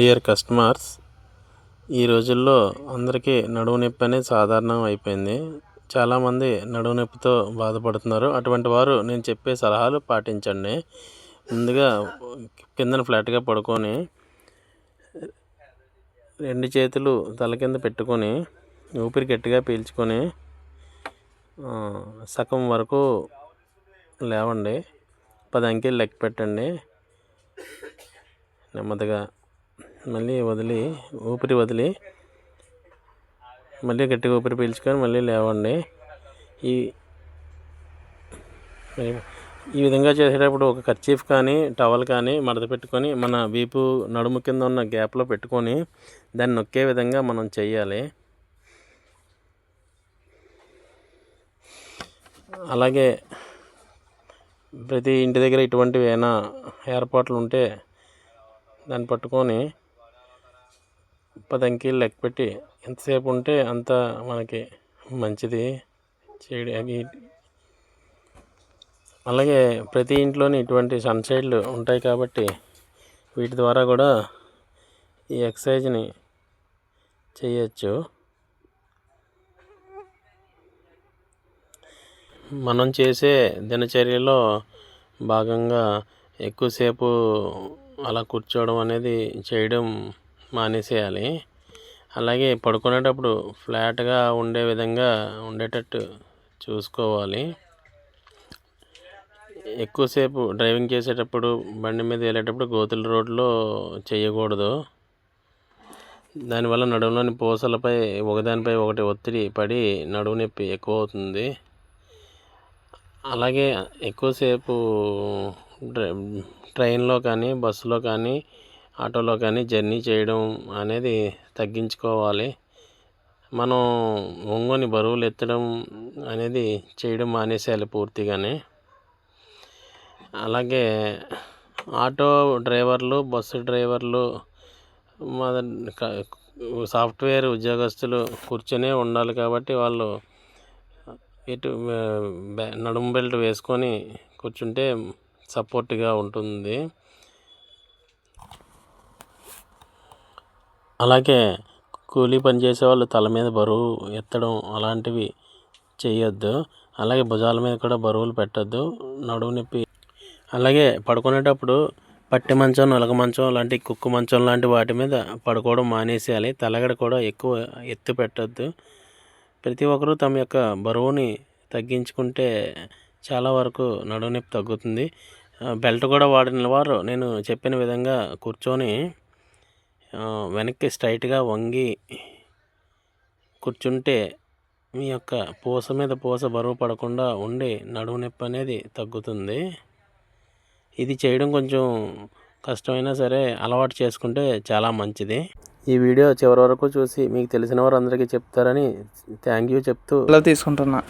Dear customers, ఈ రోజుల్లో అందరికీ నడుము నొప్పి అనేది సాధారణం అయిపోయింది. చాలామంది నడుము నొప్పితో బాధపడుతున్నారు. అటువంటి వారు నేను చెప్పే సలహాలు పాటించండి. ముందుగా కిందన ఫ్లాట్గా పడుకొని 2 చేతులు తల కింద పెట్టుకొని ఊపిరి గట్టిగా పీల్చుకొని సగం వరకు లేవండి. 10 అంకెలు లెక్క పెట్టండి. నెమ్మదిగా మళ్ళీ ఊపిరి వదిలి మళ్ళీ గట్టిగా ఊపిరి పీల్చుకొని మళ్ళీ లేవండి. ఈ విధంగా చేసేటప్పుడు ఒక కర్చీఫ్ కానీ టవల్ కానీ మడత పెట్టుకొని మన వీపు నడుము కింద ఉన్న గ్యాప్లో పెట్టుకొని దాన్ని నొక్కే విధంగా మనం చేయాలి. అలాగే ప్రతి ఇంటి దగ్గర ఇటువంటివి ఏమైనా ఏర్పాట్లు ఉంటే దాన్ని పట్టుకొని 10 అంకెలు లెక్క పెట్టి ఎంతసేపు ఉంటే అంత మనకి మంచిది చేయడానికి. అలాగే ప్రతి ఇంట్లోని ఇటువంటి సన్సైడ్లు ఉంటాయి కాబట్టి వీటి ద్వారా కూడా ఈ ఎక్సర్సైజ్ని చేయొచ్చు. మనం చేసే దినచర్యలో భాగంగా ఎక్కువసేపు అలా కూర్చోవడం అనేది చేయడం మానేసేయాలి. అలాగే పడుకునేటప్పుడు ఫ్లాట్గా ఉండే విధంగా ఉండేటట్టు చూసుకోవాలి. ఎక్కువసేపు డ్రైవింగ్ చేసేటప్పుడు బండి మీద వెళ్ళేటప్పుడు గోతుల రోడ్లో చేయకూడదు. దానివల్ల నడుములోని పూసలపై ఒకదానిపై ఒకటి ఒత్తిడి పడి నడుము నొప్పి ఎక్కువ అవుతుంది. అలాగే ఎక్కువసేపు ట్రైన్లో కానీ బస్సులో కానీ ఆటోలో కానీ జర్నీ చేయడం అనేది తగ్గించుకోవాలి. మనం ఒంగొని బరువులు ఎత్తడం అనేది చేయడం మానేసేయాలి పూర్తిగానే. అలాగే ఆటో డ్రైవర్లు, బస్సు డ్రైవర్లు, సాఫ్ట్వేర్ ఉద్యోగస్తులు కూర్చొనే ఉండాలి కాబట్టి వాళ్ళు నడుము బెల్ట్ వేసుకొని కూర్చుంటే సపోర్ట్గా ఉంటుంది. అలాగే కూలీ పని చేసే వాళ్ళు తల మీద బరువు ఎత్తడం అలాంటివి చేయొద్దు. అలాగే భుజాల మీద కూడా బరువులు పెట్టద్దు, నడుము నొప్పి. అలాగే పడుకునేటప్పుడు పట్టె మంచం, నొలగ మంచం లాంటి కుక్కు మంచం లాంటి వాటి మీద పడుకోవడం మానేసేయాలి. తలగడ కూడా ఎక్కువ ఎత్తు పెట్టద్దు. ప్రతి ఒక్కరూ తమ యొక్క బరువుని తగ్గించుకుంటే చాలా వరకు నడుము నొప్పి తగ్గుతుంది. బెల్ట్ కూడా వాడిన వారు నేను చెప్పిన విధంగా కూర్చొని వెనక్కి స్ట్రైట్గా వంగి కూర్చుంటే మీ యొక్క పూస మీద పూస బరువు పడకుండా ఉండి నడుము నొప్పి అనేది తగ్గుతుంది. ఇది చేయడం కొంచెం కష్టమైనా సరే అలవాటు చేసుకుంటే చాలా మంచిది. ఈ వీడియో చివరి వరకు చూసి మీకు తెలిసిన వారందరికీ చెప్తారని థ్యాంక్ యూ చెప్తూ తీసుకుంటున్నా.